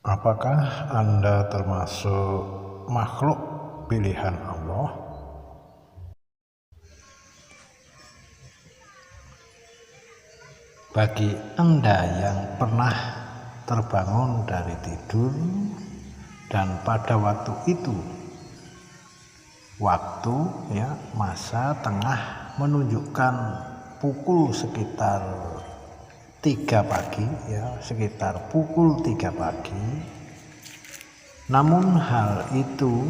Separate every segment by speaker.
Speaker 1: Apakah Anda termasuk makhluk pilihan Allah? Bagi Anda yang pernah terbangun dari tidur dan pada waktu itu masa tengah menunjukkan pukul sekitar 3 pagi, sekitar pukul 3 pagi. Namun hal itu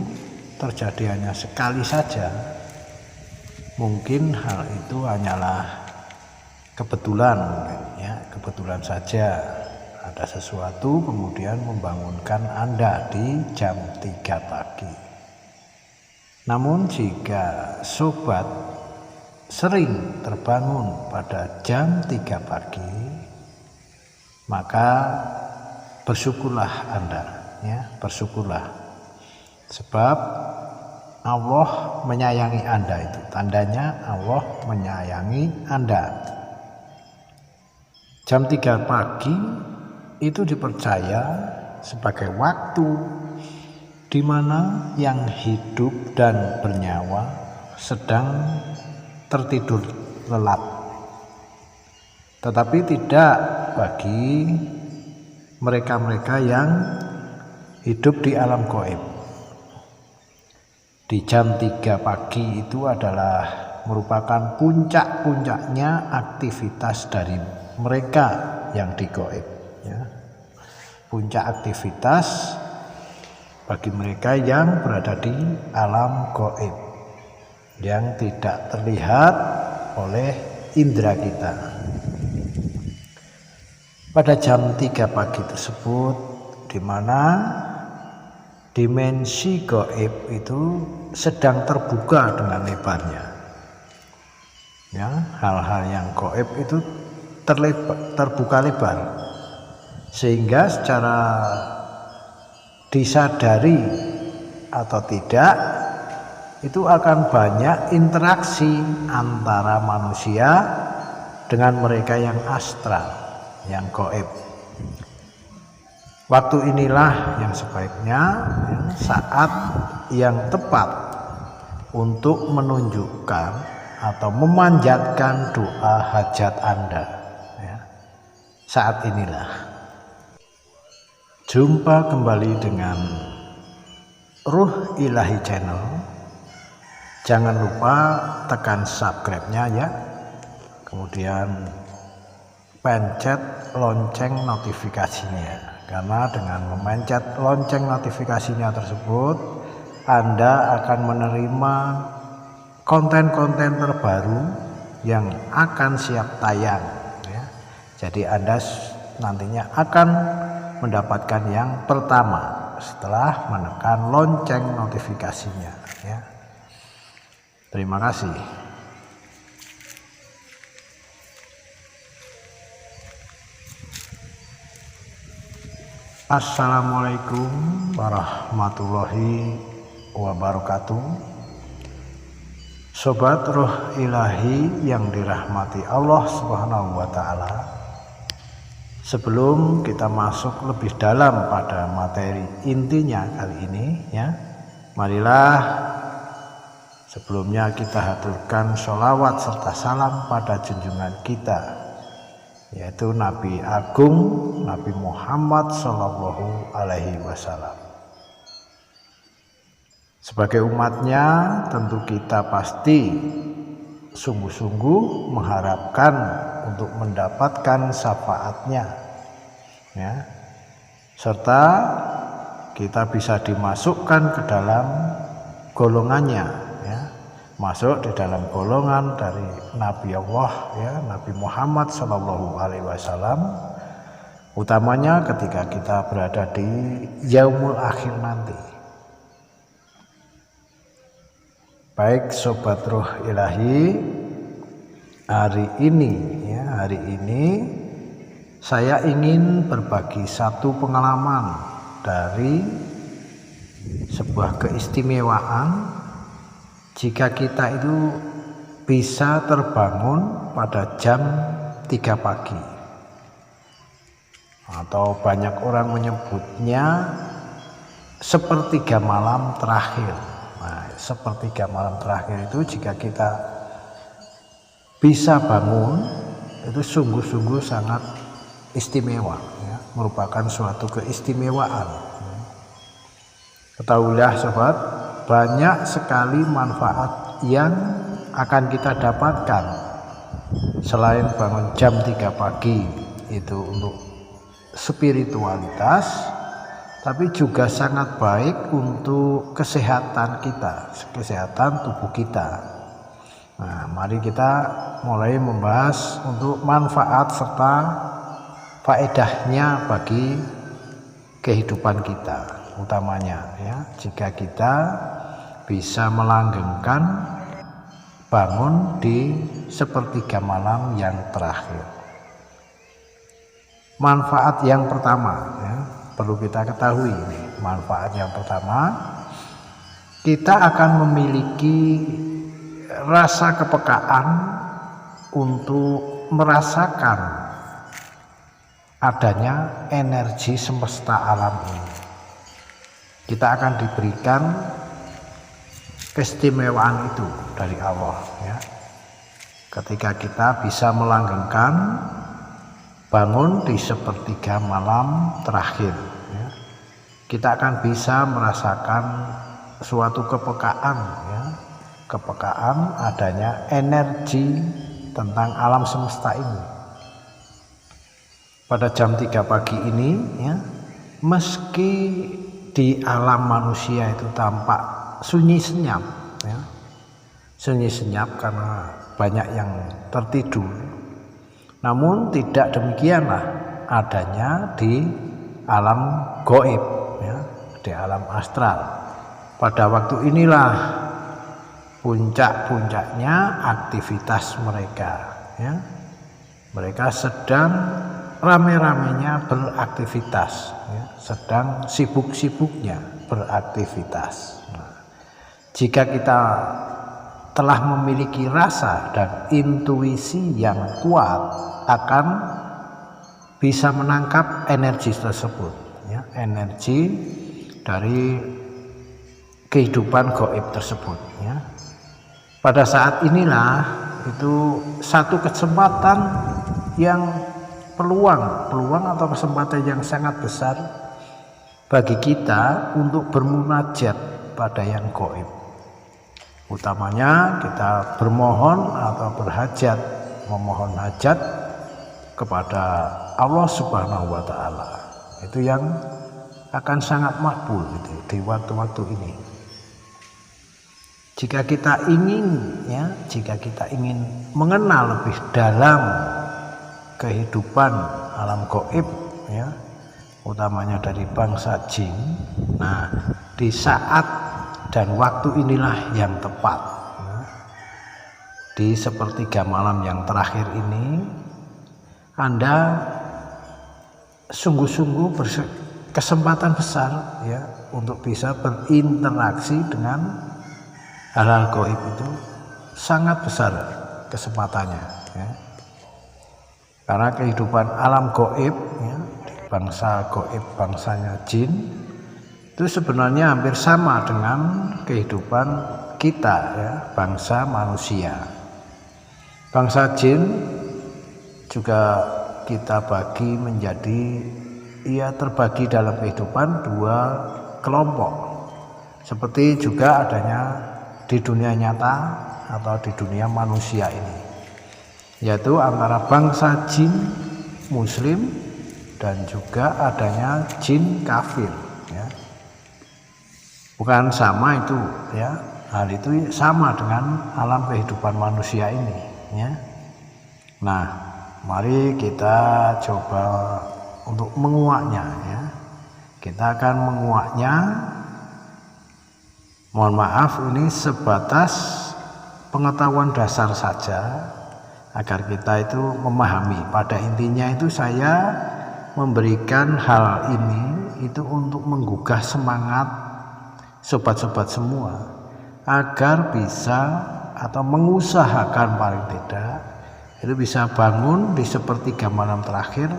Speaker 1: terjadi hanya sekali saja. Mungkin hal itu hanyalah kebetulan, kebetulan saja ada sesuatu kemudian membangunkan Anda di jam 3 pagi. Namun jika sobat sering terbangun pada jam 3 pagi, maka bersyukurlah Anda, bersyukurlah. Sebab Allah menyayangi Anda, itu tandanya Allah menyayangi Anda. Jam 3 pagi itu dipercaya sebagai waktu di mana yang hidup dan bernyawa sedang tertidur lelap. Tetapi tidak bagi mereka-mereka yang hidup di alam gaib. Di jam 3 pagi itu adalah merupakan puncak-puncaknya aktivitas dari mereka yang di gaib. Puncak aktivitas bagi mereka yang berada di alam gaib, yang tidak terlihat oleh indera kita. Pada jam 3 pagi tersebut, di mana dimensi gaib itu sedang terbuka dengan lebarnya. Hal-hal yang gaib itu terbuka lebar, sehingga secara disadari atau tidak itu akan banyak interaksi antara manusia dengan mereka yang astral, yang gaib. Waktu inilah yang sebaiknya saat yang tepat untuk menunjukkan atau memanjatkan doa hajat Anda. Saat inilah. Jumpa kembali dengan Ruh Ilahi Channel. Jangan lupa tekan subscribe-nya ya. Kemudian pencet lonceng notifikasinya. Karena dengan memencet lonceng notifikasinya tersebut, Anda akan menerima konten-konten terbaru yang akan siap tayang. Jadi Anda nantinya akan mendapatkan yang pertama setelah menekan lonceng notifikasinya. Terima kasih. Assalamualaikum warahmatullahi wabarakatuh. Sobat Ruh Ilahi yang dirahmati Allah Subhanahu wa Ta'ala. Sebelum kita masuk lebih dalam pada materi intinya kali ini, marilah sebelumnya kita haturkan sholawat serta salam pada junjungan kita, yaitu Nabi Agung Nabi Muhammad Sallallahu Alaihi Wasallam. Sebagai umatnya, tentu kita pasti sungguh-sungguh mengharapkan untuk mendapatkan syafaatnya, serta kita bisa dimasukkan ke dalam golongannya, masuk di dalam golongan dari Nabi Allah, Nabi Muhammad Sallallahu Alaihi Wasallam, utamanya ketika kita berada di yaumul akhir nanti. Baik Sobat Ruh Ilahi, hari ini saya ingin berbagi satu pengalaman dari sebuah keistimewaan jika kita itu bisa terbangun pada jam 3 pagi. atau banyak orang menyebutnya sepertiga malam terakhir. Nah, sepertiga malam terakhir itu jika kita bisa bangun itu sungguh-sungguh sangat istimewa, ya, merupakan suatu keistimewaan. Ketahuilah sobat, banyak sekali manfaat yang akan kita dapatkan selain bangun jam 3 pagi itu untuk spiritualitas, tapi juga sangat baik untuk kesehatan kita, kesehatan tubuh kita. Nah, mari kita mulai membahas untuk manfaat serta faedahnya bagi kehidupan kita, utamanya ya, jika kita bisa melanggengkan bangun di sepertiga malam yang terakhir. Manfaat yang pertama, ya, perlu kita ketahui ini. Manfaat yang pertama, kita akan memiliki rasa kepekaan untuk merasakan adanya energi semesta alam ini. Kita akan diberikan keistimewaan itu dari Allah, ya. Ketika kita bisa melanggengkan bangun di sepertiga malam terakhir, ya, kita akan bisa merasakan suatu kepekaan, ya, kepekaan adanya energi tentang alam semesta ini. Pada jam 3 pagi ini, ya, meski di alam manusia itu tampak sunyi senyap, ya, sunyi senyap karena banyak yang tertidur, namun tidak demikianlah adanya di alam gaib, ya, di alam astral. Pada waktu inilah puncak-puncaknya aktivitas mereka, ya. Mereka sedang rame-ramenya beraktivitas, ya, sedang sibuk-sibuknya beraktivitas. Nah, jika kita telah memiliki rasa dan intuisi yang kuat, akan bisa menangkap energi tersebut, ya, energi dari kehidupan gaib tersebut, ya. Pada saat inilah itu satu kesempatan yang peluang atau kesempatan yang sangat besar bagi kita untuk bermunajat pada yang gaib. Utamanya kita bermohon atau berhajat, memohon hajat kepada Allah Subhanahu wa taala. Itu yang akan sangat makbul itu di waktu-waktu ini. Jika kita ingin mengenal lebih dalam kehidupan alam gaib, ya, utamanya dari bangsa jin. Nah, di saat dan waktu inilah yang tepat, ya, di sepertiga malam yang terakhir ini Anda sungguh-sungguh berkesempatan besar, ya, untuk bisa berinteraksi dengan hal-hal gaib. Itu sangat besar kesempatannya, ya. Karena kehidupan alam gaib, ya, bangsa gaib, bangsanya jin, itu sebenarnya hampir sama dengan kehidupan kita, ya, bangsa manusia. Bangsa jin juga kita bagi menjadi, ya, terbagi dalam kehidupan dua kelompok, seperti juga adanya di dunia nyata atau di dunia manusia ini, yaitu antara bangsa jin muslim dan juga adanya jin kafir, ya. Bukan sama itu, ya, hal itu sama dengan alam kehidupan manusia ini, ya. Nah, mari kita coba untuk menguaknya, ya. Kita akan menguaknya. Mohon maaf, ini sebatas pengetahuan dasar saja agar kita itu memahami. Pada intinya itu saya memberikan hal ini itu untuk menggugah semangat sobat-sobat semua agar bisa atau mengusahakan paling tidak itu bisa bangun di sepertiga malam terakhir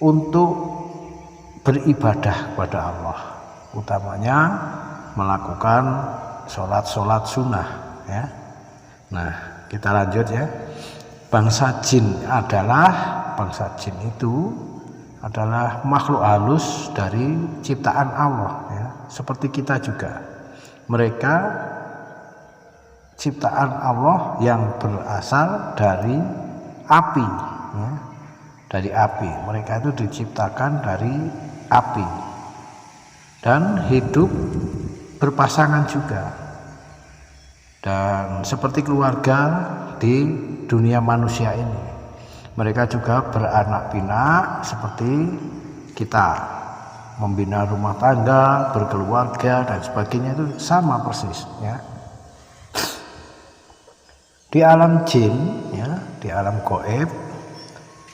Speaker 1: untuk beribadah kepada Allah, utamanya melakukan sholat sunnah ya. Nah, kita lanjut ya. Bangsa jin itu adalah makhluk halus dari ciptaan Allah ya. Seperti kita juga, mereka ciptaan Allah yang berasal dari api ya. Dari api, mereka itu diciptakan dari api dan hidup berpasangan juga, dan seperti keluarga di dunia manusia ini, mereka juga beranak pinak seperti kita, membina rumah tangga, berkeluarga dan sebagainya, itu sama persis ya. Di alam jin ya, di alam gaib,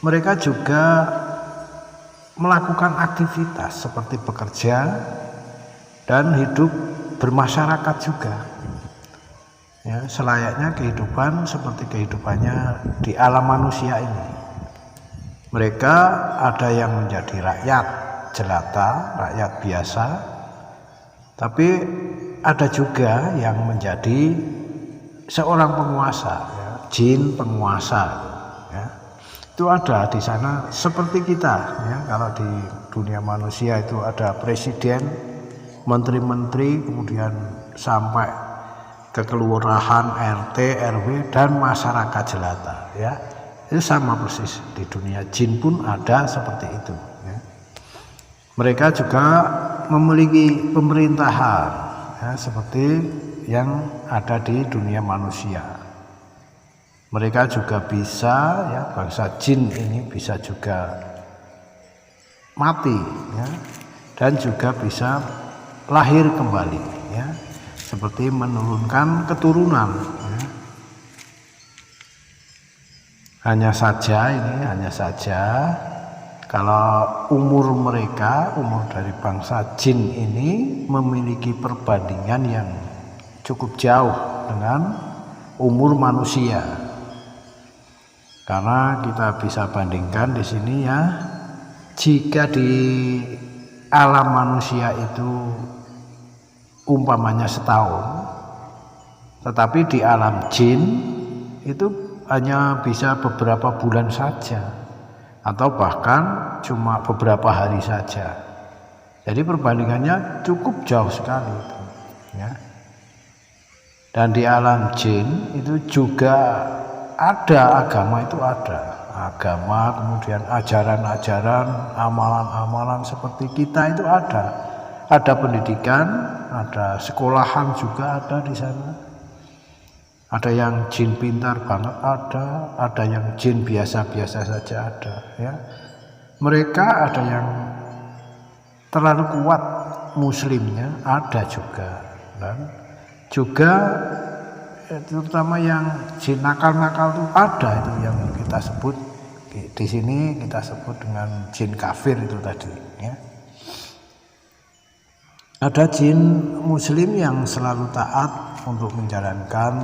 Speaker 1: mereka juga melakukan aktivitas seperti bekerja dan hidup bermasyarakat juga ya, selayaknya kehidupan seperti kehidupannya di alam manusia ini. Mereka ada yang menjadi rakyat jelata, rakyat biasa, tapi ada juga yang menjadi seorang penguasa ya, jin penguasa ya. Itu ada di sana seperti kita ya. Kalau di dunia manusia itu ada presiden, menteri-menteri, kemudian sampai ke kelurahan, RT, RW dan masyarakat jelata ya. Itu sama persis. Di dunia jin pun ada seperti itu ya. Mereka juga memiliki pemerintahan ya, seperti yang ada di dunia manusia. Mereka juga bisa ya, bangsa jin ini bisa juga mati ya, dan juga bisa lahir kembali ya, seperti menurunkan keturunan ya. Hanya saja kalau umur mereka, umur dari bangsa jin ini memiliki perbandingan yang cukup jauh dengan umur manusia. Karena kita bisa bandingkan di sini ya, jika di alam manusia itu umpamanya setahun, tetapi di alam jin itu hanya bisa beberapa bulan saja, atau bahkan cuma beberapa hari saja. Jadi perbandingannya cukup jauh sekali itu, ya. Dan di alam jin itu juga ada agama, itu ada agama, kemudian ajaran-ajaran, amalan-amalan seperti kita itu ada pendidikan, ada sekolahan juga ada di sana. Ada yang jin pintar banget ada yang jin biasa-biasa saja ada ya. Mereka ada yang terlalu kuat muslimnya ada juga, dan juga terutama yang jin nakal-nakal itu ada, itu yang kita sebut di sini kita sebut dengan jin kafir itu tadi ya. Ada jin muslim yang selalu taat untuk menjalankan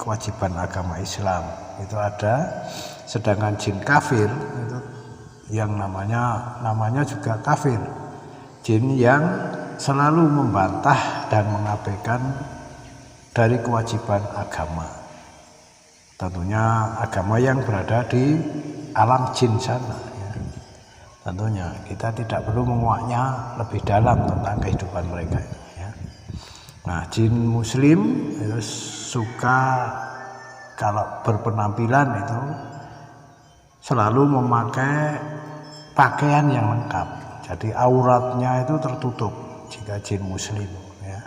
Speaker 1: kewajiban agama Islam, itu ada. Sedangkan jin kafir itu yang namanya juga kafir, jin yang selalu membantah dan mengabaikan dari kewajiban agama, tentunya agama yang berada di alam jin sana ya. Tentunya kita tidak perlu menguaknya lebih dalam tentang kehidupan mereka ya. Nah, jin muslim itu suka kalau berpenampilan itu selalu memakai pakaian yang lengkap, jadi auratnya itu tertutup jika jin muslim ya.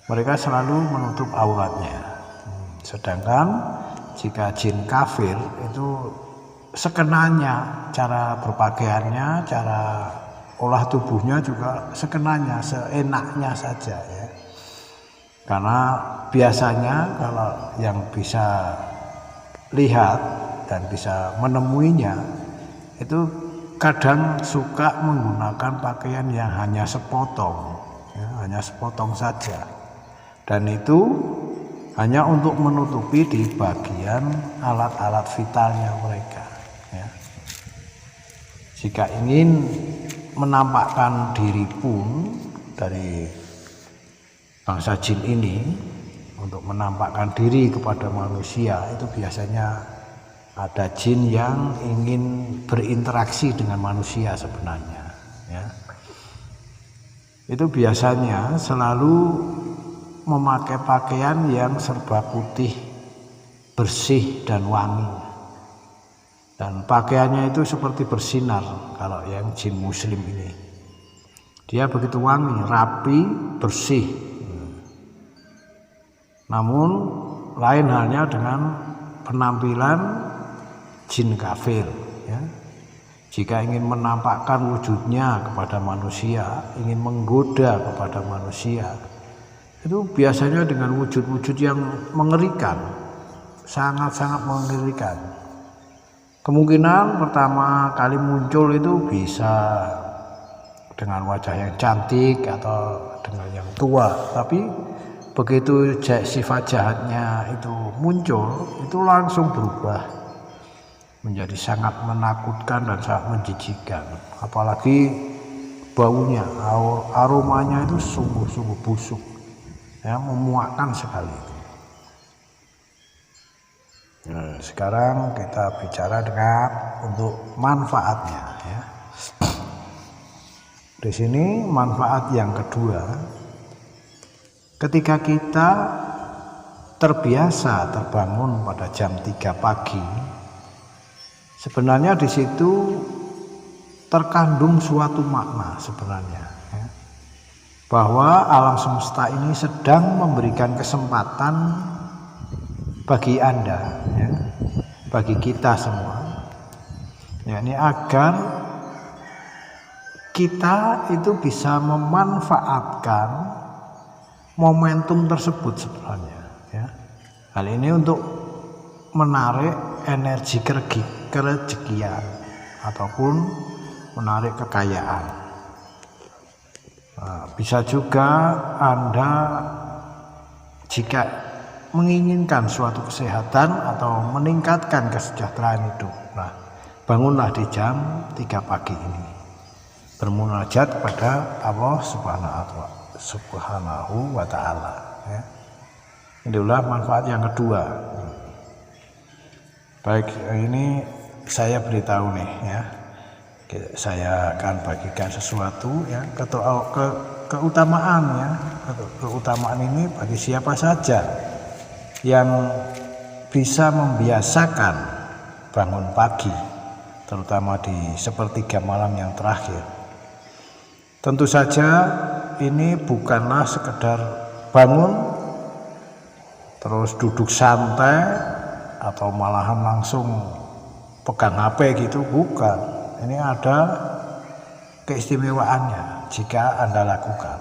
Speaker 1: Mereka selalu menutup auratnya. Sedangkan jika jin kafir itu sekenanya, cara berpakaiannya, cara olah tubuhnya juga sekenanya, seenaknya saja ya. Karena biasanya kalau yang bisa lihat dan bisa menemuinya itu kadang suka menggunakan pakaian yang hanya sepotong ya, hanya sepotong saja. Dan itu hanya untuk menutupi di bagian alat-alat vitalnya mereka ya. Jika ingin menampakkan diri pun dari bangsa jin ini untuk menampakkan diri kepada manusia, itu biasanya ada jin yang ingin berinteraksi dengan manusia sebenarnya, ya. Itu biasanya selalu memakai pakaian yang serba putih, bersih dan wangi. Dan pakaiannya itu seperti bersinar kalau yang jin muslim ini. Dia begitu wangi, rapi, bersih. Namun lain halnya dengan penampilan jin kafir, ya. Jika ingin menampakkan wujudnya kepada manusia, ingin menggoda kepada manusia, itu biasanya dengan wujud-wujud yang mengerikan, sangat-sangat mengerikan. Kemungkinan pertama kali muncul itu bisa dengan wajah yang cantik atau dengan yang tua, tapi begitu sifat jahatnya itu muncul, itu langsung berubah menjadi sangat menakutkan dan sangat menjijikkan. Apalagi baunya, aromanya itu sungguh-sungguh busuk, ya, memuakkan sekali. Nah, sekarang kita bicara dengan untuk manfaatnya, ya. Di sini manfaat yang kedua, ketika kita terbiasa terbangun pada jam 3 pagi, sebenarnya di situ terkandung suatu makna sebenarnya, ya, bahwa alam semesta ini sedang memberikan kesempatan bagi Anda, ya, bagi kita semua, ya, ini agar kita itu bisa memanfaatkan momentum tersebut sebenarnya, ya. Hal ini untuk menarik energi kerejekian ataupun menarik kekayaan. Nah, bisa juga Anda jika menginginkan suatu kesehatan atau meningkatkan kesejahteraan hidup, nah, bangunlah di jam 3 pagi ini, bermunajat kepada Allah Subhanahu wa Ta'ala, ya. Inilah manfaat yang kedua. Baik, ini saya beritahu nih, ya, saya akan bagikan sesuatu, ya, keutamaan, ya. Keutamaan ini bagi siapa saja yang bisa membiasakan bangun pagi, terutama di sepertiga malam yang terakhir. Tentu saja ini bukanlah sekedar bangun terus duduk santai atau malahan langsung pegang HP gitu, bukan. Ini ada keistimewaannya jika Anda lakukan,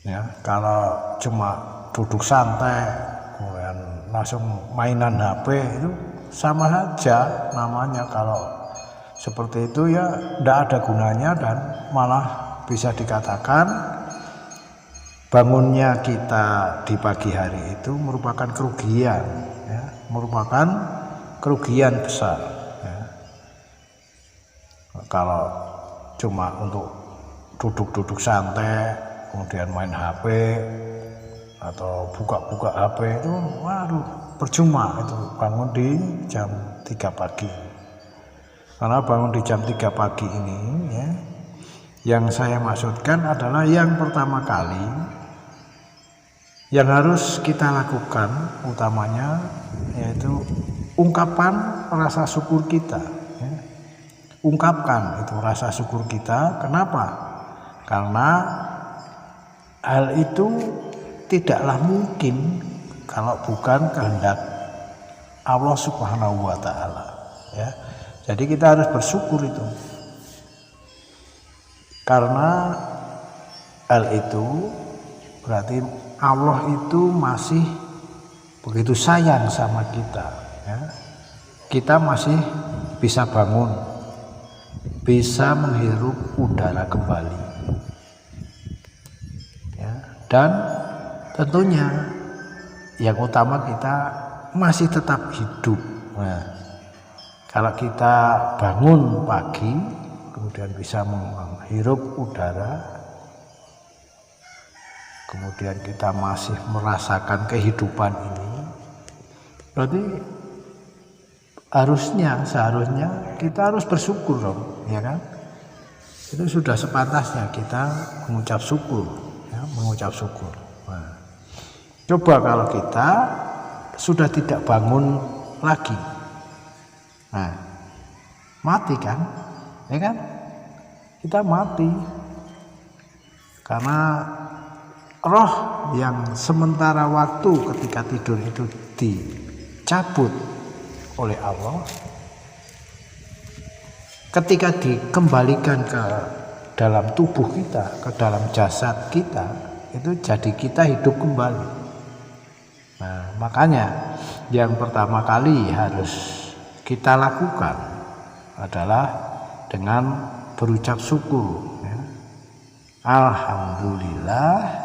Speaker 1: ya. Kalau cuma duduk santai kemudian langsung mainan HP, itu sama saja namanya. Kalau seperti itu, ya, tidak ada gunanya dan malah bisa dikatakan bangunnya kita di pagi hari itu merupakan kerugian, ya, merupakan kerugian besar, ya. Kalau cuma untuk duduk-duduk santai kemudian main HP atau buka-buka HP, itu waduh, percuma itu bangun di jam 3 pagi. Karena bangun di jam 3 pagi ini, ya, yang saya maksudkan adalah yang pertama kali yang harus kita lakukan utamanya yaitu ungkapan rasa syukur kita, ya. Ungkapkan itu rasa syukur kita. Kenapa? Karena hal itu tidaklah mungkin kalau bukan kehendak Allah Subhanahu wa Ta'ala, ya. Jadi kita harus bersyukur itu, karena hal itu berarti Allah itu masih begitu sayang sama kita, ya. Kita masih bisa bangun, bisa menghirup udara kembali, ya. Dan tentunya yang utama kita masih tetap hidup. Nah, Kalau kita bangun pagi, kemudian bisa menghirup udara, kemudian kita masih merasakan kehidupan ini, berarti seharusnya kita harus bersyukur dong, ya kan? Itu sudah sepantasnya kita mengucap syukur, ya, mengucap syukur. Nah, coba kalau kita sudah tidak bangun lagi, nah, mati kan, ya kan? Kita mati karena roh yang sementara waktu ketika tidur itu dicabut oleh Allah, ketika dikembalikan ke dalam tubuh kita, ke dalam jasad kita, itu jadi kita hidup kembali. Nah, makanya yang pertama kali harus kita lakukan adalah dengan berucap syukur, ya. Alhamdulillah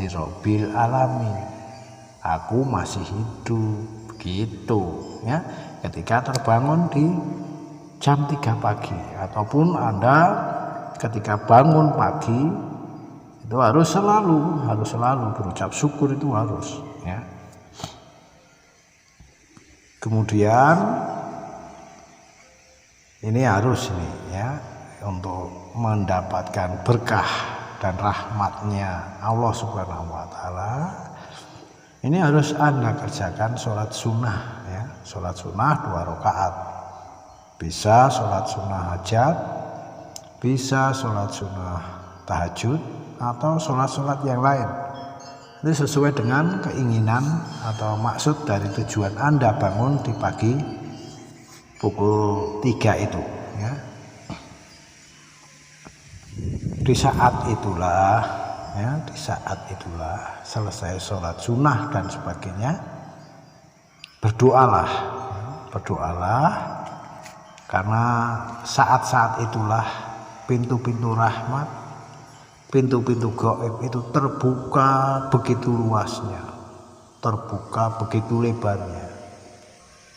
Speaker 1: Rabbil alamin, aku masih hidup, begitu, ya. Ketika terbangun di jam 3 pagi, ataupun Anda ketika bangun pagi itu harus selalu berucap syukur, itu harus, ya. Kemudian ini harus ya, untuk mendapatkan berkah dan rahmatnya Allah Subhanahu wa Ta'ala, ini harus Anda kerjakan sholat sunnah, ya. Sholat sunnah 2 rakaat, bisa sholat sunnah hajat, bisa sholat sunnah tahajud, atau sholat yang lain. Ini sesuai dengan keinginan atau maksud dari tujuan Anda bangun di pagi pukul 3 itu, ya. Di saat itulah, ya, di saat itulah selesai sholat sunnah dan sebagainya, berdoalah, karena saat-saat itulah pintu-pintu rahmat, pintu-pintu gaib itu terbuka begitu luasnya, terbuka begitu lebarnya.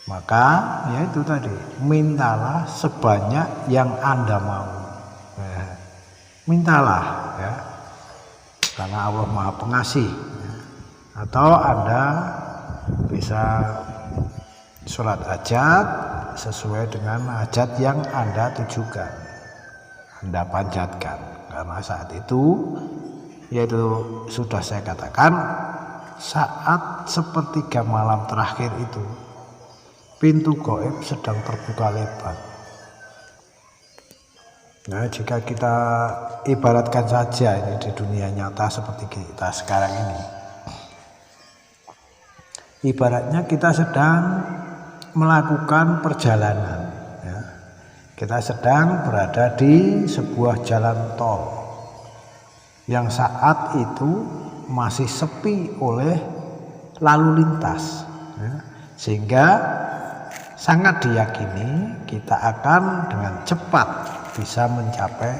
Speaker 1: Maka ya itu tadi, mintalah sebanyak yang Anda mau, ya. Mintalah, ya, karena Allah Maha Pengasih, ya. Atau Anda bisa sholat hajat sesuai dengan hajat yang Anda tujukan, Anda panjatkan, karena saat itu, yaitu sudah saya katakan, saat sepertiga malam terakhir itu pintu gaib sedang terbuka lebar. Nah, jika kita ibaratkan saja ini di dunia nyata seperti kita sekarang ini, ibaratnya kita sedang melakukan perjalanan, ya. Kita sedang berada di sebuah jalan tol yang saat itu masih sepi oleh lalu lintas, ya. Sehingga sangat diyakini kita akan dengan cepat bisa mencapai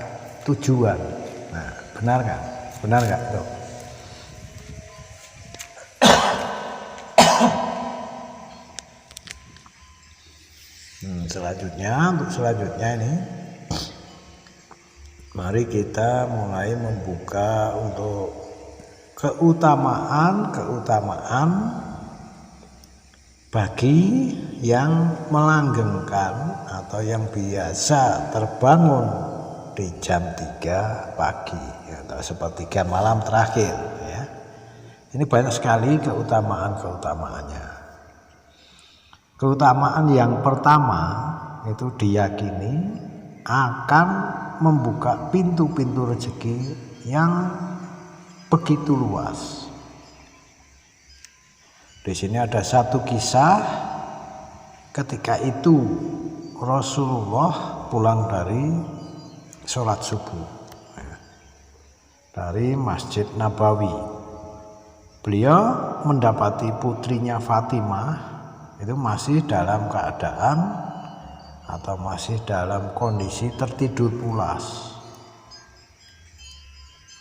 Speaker 1: tujuan. Nah, benar nggak? Benar nggak, Dok? Untuk selanjutnya ini, mari kita mulai membuka untuk keutamaan bagi yang melanggengkan atau yang biasa terbangun di jam 3 pagi atau sepertiga malam terakhir, ya. Ini banyak sekali keutamaannya. Keutamaan yang pertama itu diyakini akan membuka pintu-pintu rezeki yang begitu luas. Di sini ada satu kisah ketika itu Rasulullah pulang dari sholat subuh dari Masjid Nabawi. Beliau mendapati putrinya Fatimah itu masih dalam keadaan atau masih dalam kondisi tertidur pulas.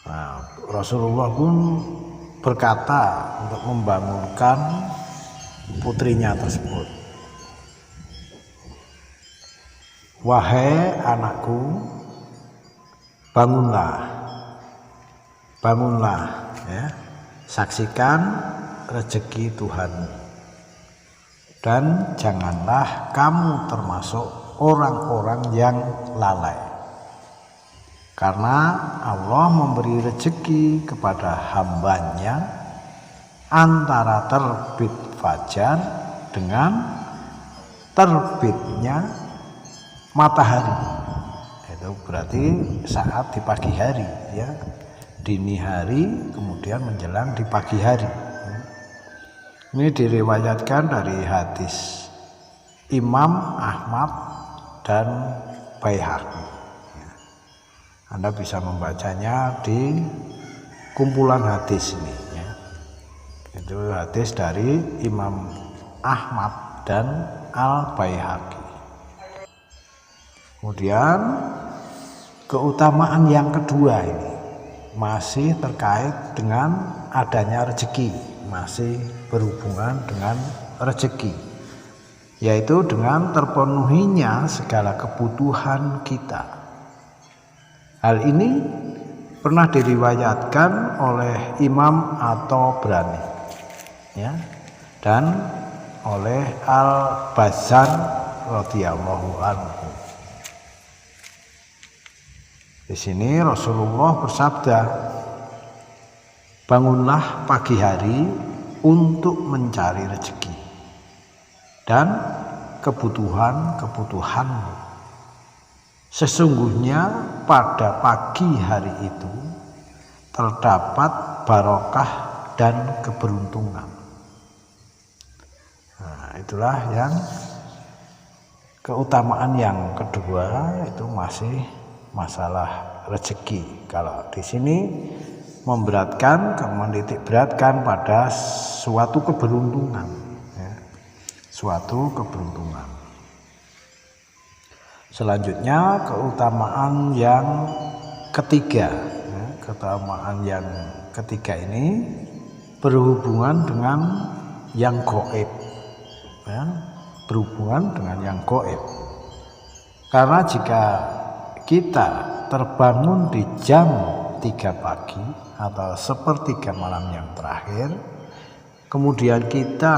Speaker 1: Nah, Rasulullah pun berkata untuk membangunkan putrinya tersebut. wahai anakku, bangunlah ya, saksikan rezeki Tuhanmu, dan janganlah kamu termasuk orang-orang yang lalai, karena Allah memberi rezeki kepada hambanya antara terbit fajar dengan terbitnya matahari. Itu berarti saat di pagi hari ya, dini hari kemudian menjelang di pagi hari. Ini diriwayatkan dari hadis Imam Ahmad dan Baihaqi. Anda bisa membacanya di kumpulan hadis ini ya. Itu hadis dari Imam Ahmad dan Al-Baihaqi. Kemudian keutamaan yang kedua ini masih terkait dengan adanya rezeki, masih berhubungan dengan rezeki, yaitu dengan terpenuhinya segala kebutuhan kita. Hal ini pernah diriwayatkan oleh Imam At-Tabrani ya, dan oleh Al-Bazzar radhiyallahu anhu. Di sini Rasulullah bersabda, bangunlah pagi hari untuk mencari rezeki dan kebutuhan-kebutuhanmu. Sesungguhnya pada pagi hari itu terdapat barokah dan keberuntungan. Nah, itulah yang keutamaan yang kedua, itu masih masalah rezeki. Kalau di sini menitik beratkan pada suatu keberuntungan ya, suatu keberuntungan. Selanjutnya keutamaan yang ketiga ya, keutamaan yang ketiga ini berhubungan dengan yang gaib ya, berhubungan dengan yang gaib. Karena jika kita terbangun di jam 3 pagi atau sepertiga malam yang terakhir, kemudian kita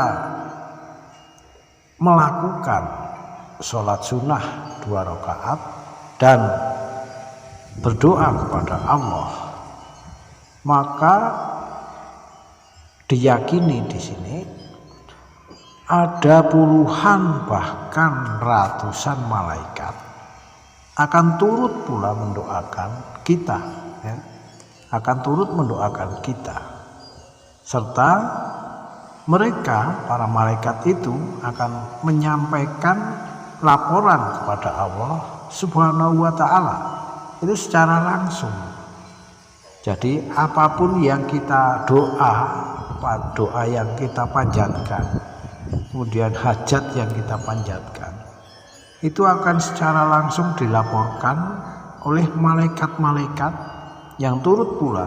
Speaker 1: melakukan sholat sunnah 2 rakaat dan berdoa kepada Allah, maka diyakini di sini ada puluhan bahkan ratusan malaikat akan turut pula mendoakan kita ya, akan turut mendoakan kita, serta mereka para malaikat itu akan menyampaikan laporan kepada Allah Subhanahu wa ta'ala itu secara langsung. Jadi apapun yang kita doa yang kita panjatkan, kemudian hajat yang kita panjatkan, itu akan secara langsung dilaporkan oleh malaikat-malaikat yang turut pula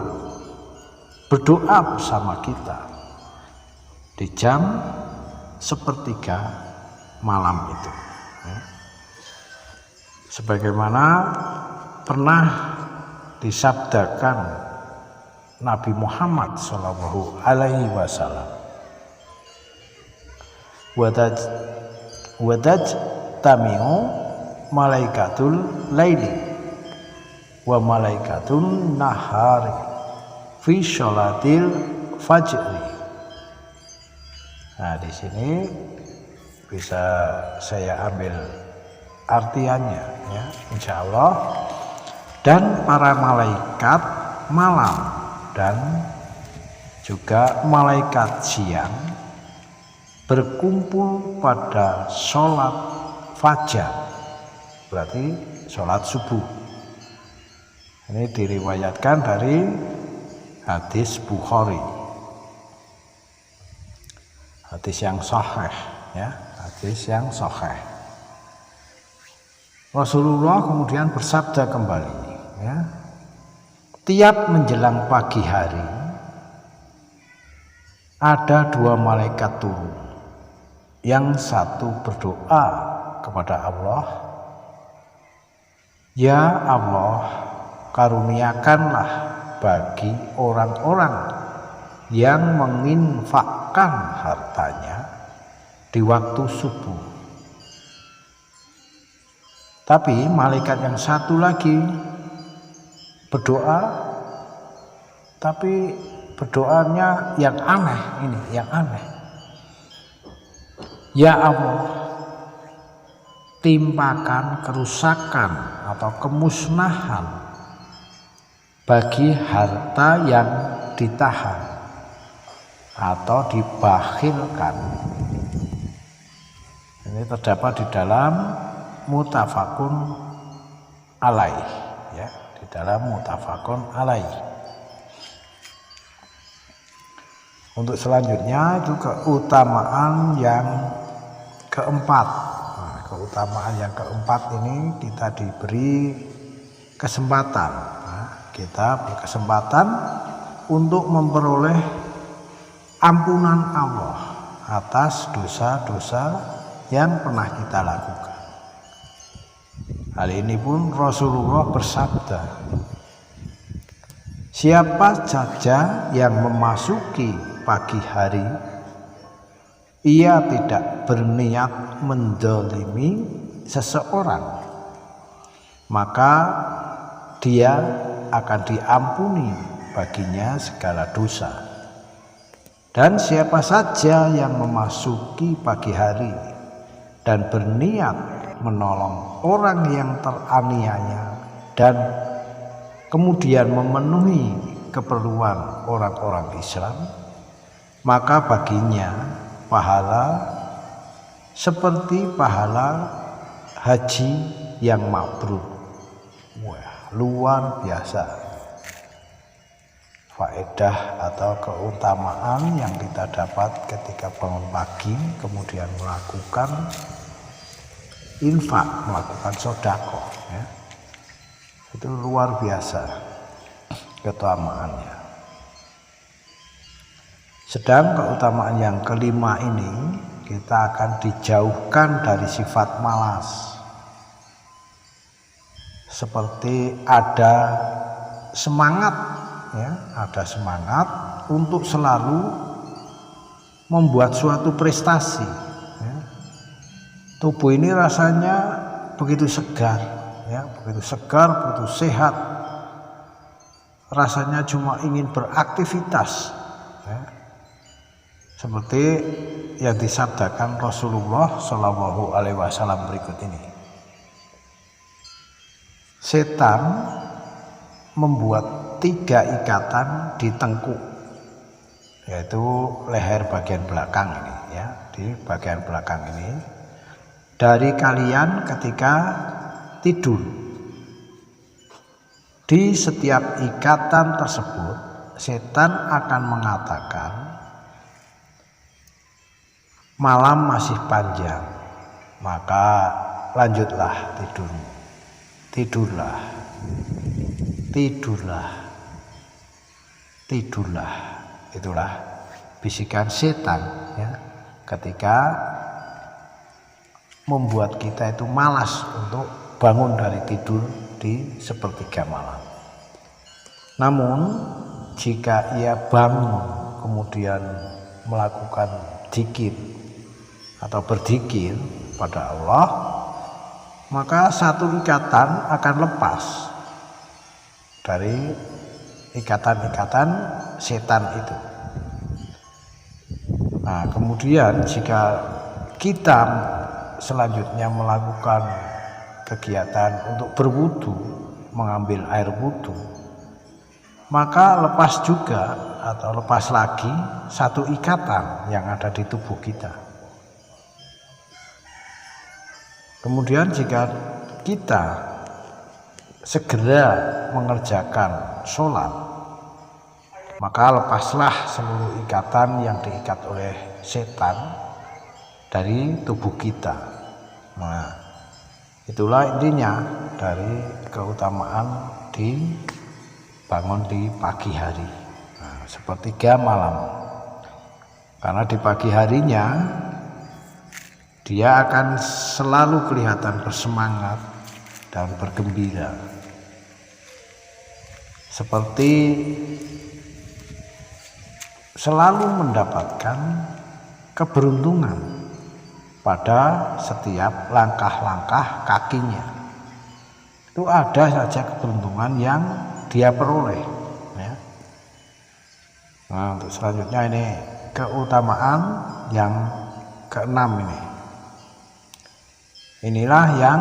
Speaker 1: berdoa bersama kita di jam sepertiga malam itu ya. Sebagaimana pernah disabdakan Nabi Muhammad sallallahu alaihi wasallam, wadaj tamiu malaikatul laili wa malaikatun nahari fi sholatil fajri. Nah, di sini bisa saya ambil artiannya ya, insya Allah. Dan para malaikat malam dan juga malaikat siang berkumpul pada sholat fajar, berarti sholat subuh. Ini diriwayatkan dari hadis Bukhari, hadis yang sahih ya, hadis yang sahih. Rasulullah kemudian bersabda kembali ya, tiap menjelang pagi hari ada 2 malaikat turun, yang satu berdoa kepada Allah Ya Allah, karuniakanlah bagi orang-orang yang menginfakkan hartanya di waktu subuh. Tapi malaikat yang satu lagi berdoa, tapi berdoanya yang aneh ini, yang aneh. Ya Allah, timpakan kerusakan atau kemusnahan bagi harta yang ditahan atau dibakhilkan. Ini terdapat di dalam Muttafaqun alaih, ya, di dalam Muttafaqun alaih. Untuk selanjutnya itu keutamaan yang keempat. Nah, keutamaan yang keempat ini kita diberi kesempatan. Nah, kita berkesempatan untuk memperoleh ampunan Allah atas dosa-dosa yang pernah kita lakukan. Hal ini pun Rasulullah bersabda, siapa saja yang memasuki pagi hari, ia tidak berniat menzalimi seseorang, maka dia akan diampuni baginya segala dosa. Dan siapa saja yang memasuki pagi hari dan berniat menolong orang yang teraniaya dan kemudian memenuhi keperluan orang-orang Islam, maka baginya pahala seperti pahala haji yang mabrur. Wah, luar biasa faedah atau keutamaan yang kita dapat ketika bangun pagi kemudian melakukan infak, melakukan sedekah, ya. Itu luar biasa keutamaannya. Sedang keutamaan yang kelima ini kita akan dijauhkan dari sifat malas. Seperti ada semangat, ya, ada semangat untuk selalu membuat suatu prestasi, ya. Tubuh ini rasanya begitu segar, ya, begitu segar, begitu sehat. Rasanya cuma ingin beraktivitas, ya. Seperti yang disabdakan Rasulullah Shallallahu Alaihi Wasallam berikut ini. Setan membuat 3 ikatan di tengkuk, yaitu leher bagian belakang ini, ya, di bagian belakang ini, dari kalian ketika tidur. Di setiap ikatan tersebut setan akan mengatakan, malam masih panjang, maka lanjutlah tidurmu. Tidurlah, tidurlah, tidurlah. Itulah bisikan setan, ya, ketika membuat kita itu malas untuk bangun dari tidur di sepertiga malam. Namun jika ia bangun kemudian melakukan zikir atau berzikir pada Allah, maka satu ikatan akan lepas dari ikatan-ikatan setan itu. Nah, kemudian jika kita selanjutnya melakukan kegiatan untuk berwudu, mengambil air wudu, maka lepas juga atau lepas lagi satu ikatan yang ada di tubuh kita. Kemudian jika kita segera mengerjakan sholat, maka lepaslah seluruh ikatan yang diikat oleh setan dari tubuh kita. Nah, itulah intinya dari keutamaan bangun di pagi hari. Nah, sepertiga malam. Karena di pagi harinya dia akan selalu kelihatan bersemangat, dan bergembira, seperti selalu mendapatkan keberuntungan pada setiap langkah-langkah kakinya. Itu ada saja keberuntungan yang dia peroleh, ya. Nah, untuk selanjutnya ini keutamaan yang keenam ini. Inilah yang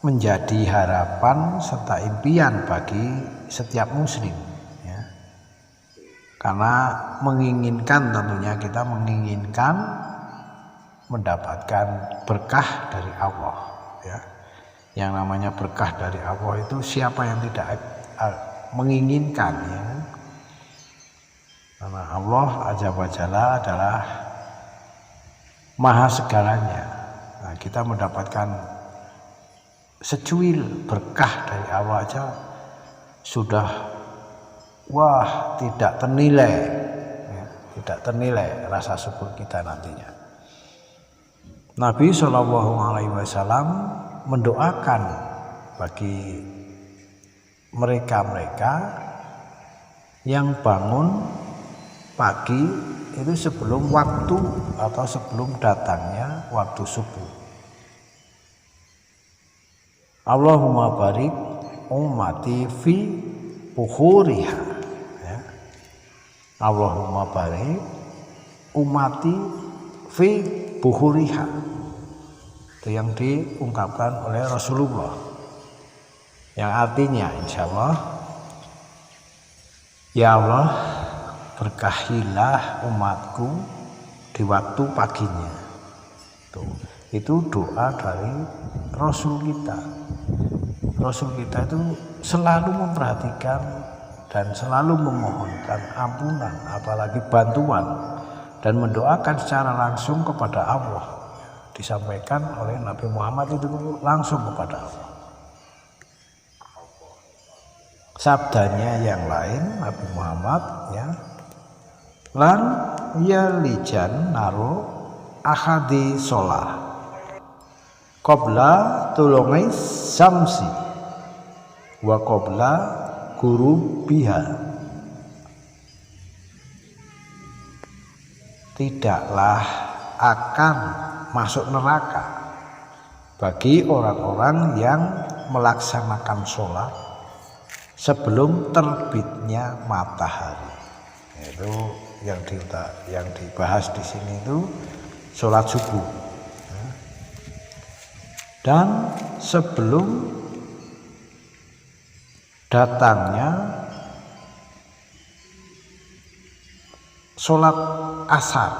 Speaker 1: menjadi harapan serta impian bagi setiap muslim, ya. Karena menginginkan, tentunya kita menginginkan mendapatkan berkah dari Allah, ya. Yang namanya berkah dari Allah itu siapa yang tidak menginginkan, ya. Karena Allah Azza wa Jalla adalah maha segalanya. Nah, kita mendapatkan secuil berkah dari Allah aja sudah tidak ternilai, ya, tidak ternilai rasa syukur kita nantinya. Nabi Shallallahu Alaihi Wasallam mendoakan bagi mereka-mereka yang bangun pagi itu sebelum waktu atau sebelum datangnya waktu subuh. Allahumma barik ummati fi bukhuriha, ya. Allahumma barik ummati fi bukhuriha. Itu yang diungkapkan oleh Rasulullah, yang artinya insya Allah, ya Allah, berkahilah umatku di waktu paginya. Itu doa dari Rasul kita. Rasul kita itu selalu memperhatikan dan selalu memohonkan ampunan, apalagi bantuan, dan mendoakan secara langsung kepada Allah. Disampaikan oleh Nabi Muhammad itu langsung kepada Allah. Sabdanya yang lain Nabi Muhammad, ya, lan yalijan naru ahadi sholah qabla tulungi samsi wa qabla gurubiha. Tidaklah akan masuk neraka bagi orang-orang yang melaksanakan sholat sebelum terbitnya matahari. Itu yang dibahas di sini itu sholat subuh, dan sebelum datangnya sholat asar,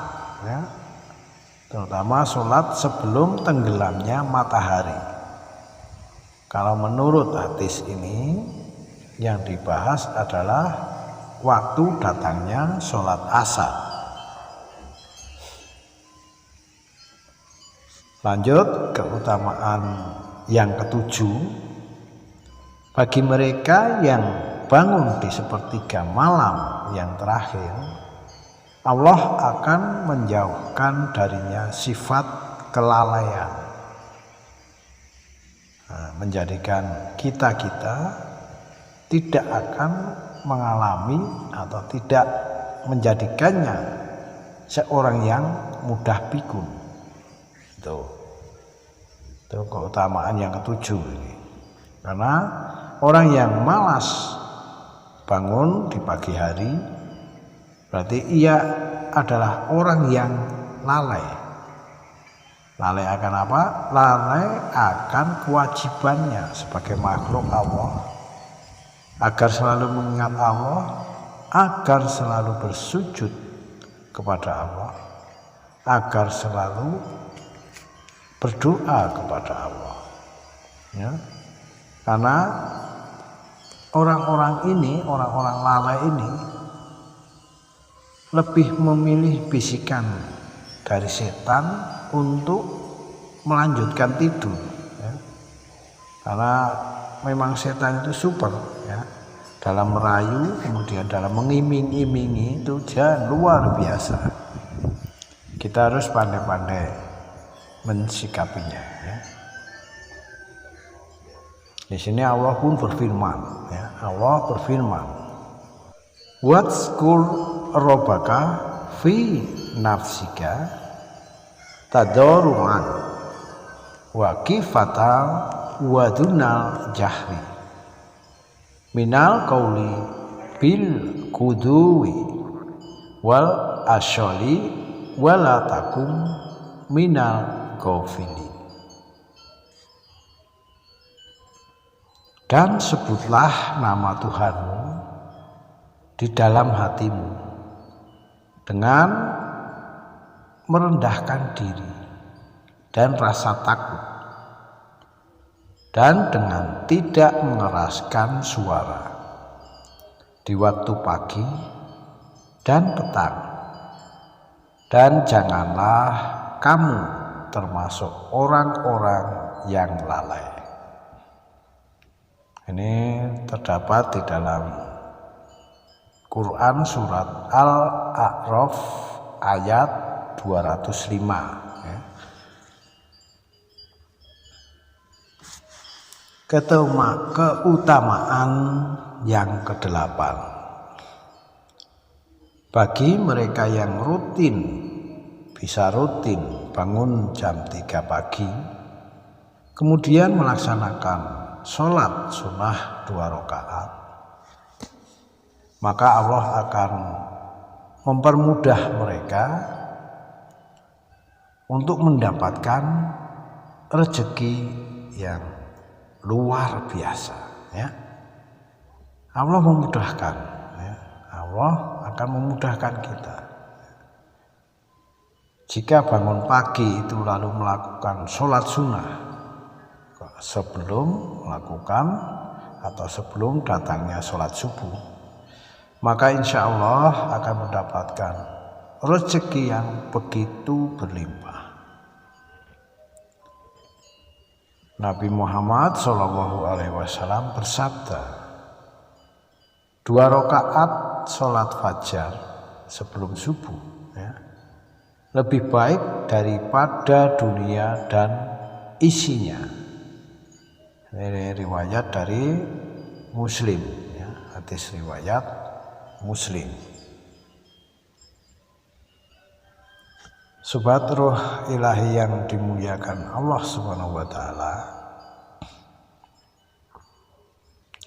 Speaker 1: ya, terutama sholat sebelum tenggelamnya matahari. Kalau menurut hadis ini yang dibahas adalah waktu datangnya sholat asar. Lanjut, keutamaan yang ketujuh, bagi mereka yang bangun di sepertiga malam yang terakhir, Allah akan menjauhkan darinya sifat kelalaian, menjadikan kita tidak akan mengalami atau tidak menjadikannya seorang yang mudah pikun. Itu keutamaan yang ketujuh ini. Karena orang yang malas bangun di pagi hari berarti ia adalah orang yang lalai. Lalai akan apa? Lalai akan kewajibannya sebagai makhluk Allah, agar selalu mengingat Allah, agar selalu bersujud kepada Allah, agar selalu berdoa kepada Allah, ya. Karena orang-orang lalai ini lebih memilih bisikan dari setan untuk melanjutkan tidur, ya. Karena memang setan itu super, ya, dalam merayu, kemudian dalam mengiming-imingi itu luar biasa. Kita harus pandai-pandai mensikapinya, ya. Di sini Allah pun berfirman, ya, Allah berfirman, "Wadhkur rabbaka fi nafsika tadarruan wa khifatan wa dunal jahri minal qauli bil quduwi wal asyali wala takum minal ghafilin." Dan sebutlah nama Tuhanmu di dalam hatimu dengan merendahkan diri dan rasa takut, dan dengan tidak mengeraskan suara di waktu pagi dan petang, dan janganlah kamu termasuk orang-orang yang lalai. Ini terdapat di dalam Quran surat Al-A'raf ayat 205, ya. Keutamaan yang kedelapan bagi mereka yang bisa rutin bangun jam 3 pagi, kemudian melaksanakan sholat sunnah 2 rakaat, maka Allah akan mempermudah mereka untuk mendapatkan rezeki yang luar biasa, ya. Allah memudahkan, ya. Allah akan memudahkan kita. Jika bangun pagi itu lalu melakukan sholat sunnah sebelum melakukan atau sebelum datangnya sholat subuh, maka insya Allah akan mendapatkan rezeki yang begitu berlimpah. Nabi Muhammad SAW bersabda, 2 rakaat sholat fajar sebelum subuh, ya, lebih baik daripada dunia dan isinya. Ini riwayat dari Muslim, ya, hadis riwayat Muslim. Sobat roh ilahi yang dimuliakan Allah Subhanahu wa taala,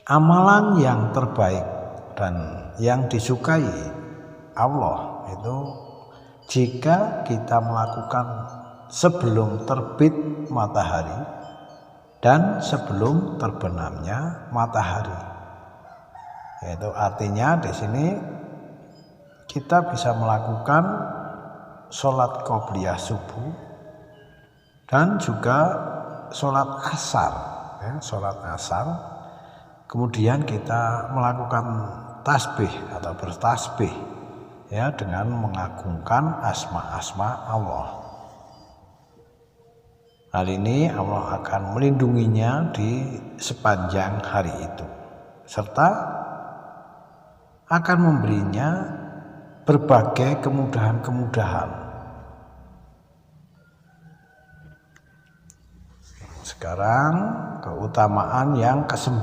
Speaker 1: amalan yang terbaik dan yang disukai Allah itu jika kita melakukan sebelum terbit matahari dan sebelum terbenamnya matahari. Yaitu artinya di sini kita bisa melakukan sholat qobliyah subuh dan juga sholat asar, ya, sholat asar. Kemudian kita melakukan tasbih atau bertasbih, ya, dengan mengagungkan asma-asma Allah. Hal ini Allah akan melindunginya di sepanjang hari itu, serta akan memberinya berbagai kemudahan-kemudahan. Sekarang keutamaan yang ke-9.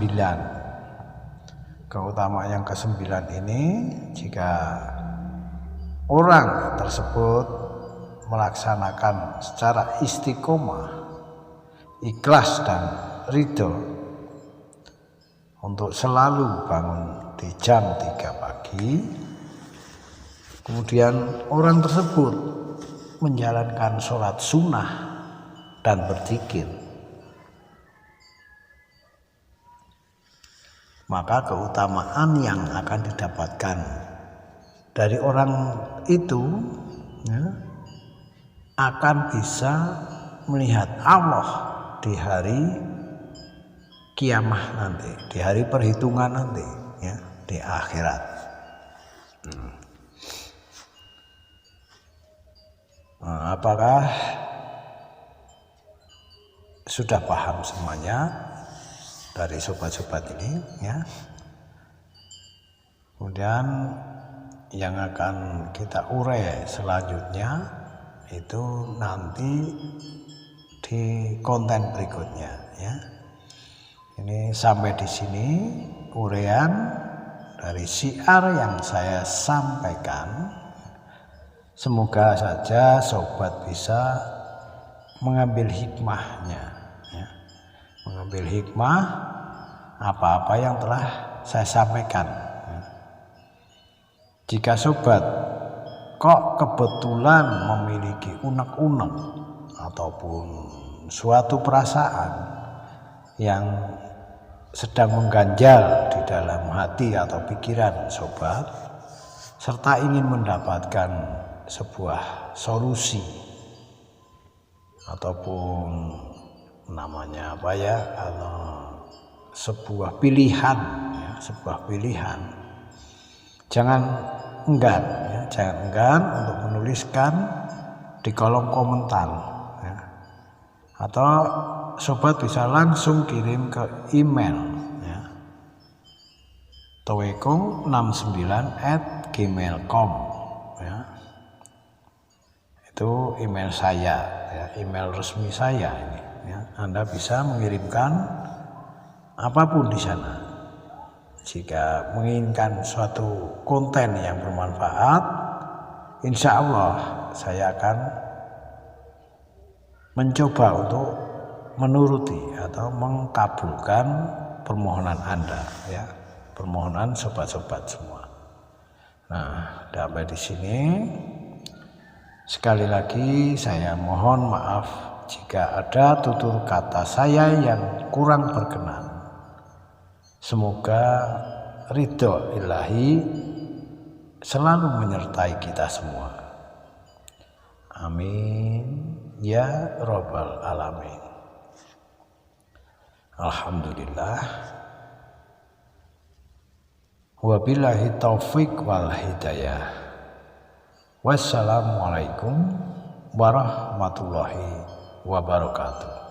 Speaker 1: Keutamaan yang ke-9 ini, jika orang tersebut melaksanakan secara istiqomah, ikhlas dan ridho untuk selalu bangun di jam 3 pagi, kemudian orang tersebut menjalankan sholat sunnah dan berzikir, maka keutamaan yang akan didapatkan dari orang itu, ya, akan bisa melihat Allah di hari kiamah nanti, di hari perhitungan nanti, ya, di akhirat. Nah, apakah sudah paham semuanya dari sobat-sobat ini, ya? Kemudian yang akan kita urai selanjutnya itu nanti di konten berikutnya, ya. Ini sampai di sini uraian dari syiar yang saya sampaikan. Semoga saja sobat bisa mengambil hikmahnya, ya. Mengambil hikmah apa-apa yang telah saya sampaikan. Ya. Jika sobat kok kebetulan memiliki unek-unek ataupun suatu perasaan yang sedang mengganjal di dalam hati atau pikiran sobat, serta ingin mendapatkan sebuah solusi ataupun namanya apa ya, atau sebuah pilihan, ya, sebuah pilihan, jangan enggan, ya, jangan enggan untuk menuliskan di kolom komentar, ya. Atau sobat bisa langsung kirim ke email, ya, towekong69@gmail.com, ya. Itu email saya, ya, email resmi saya ini, ya. Anda bisa mengirimkan apapun di sana. Jika menginginkan suatu konten yang bermanfaat, insya Allah saya akan mencoba untuk menuruti atau mengabulkan permohonan Anda, ya, permohonan sobat-sobat semua. Nah, sampai di sini sekali lagi saya mohon maaf jika ada tutur kata saya yang kurang berkenan. Semoga ridho ilahi selalu menyertai kita semua. Amin ya robbal alamin. Alhamdulillah. Wabillahi taufik wal hidayah. Wassalamualaikum warahmatullahi wabarakatuh.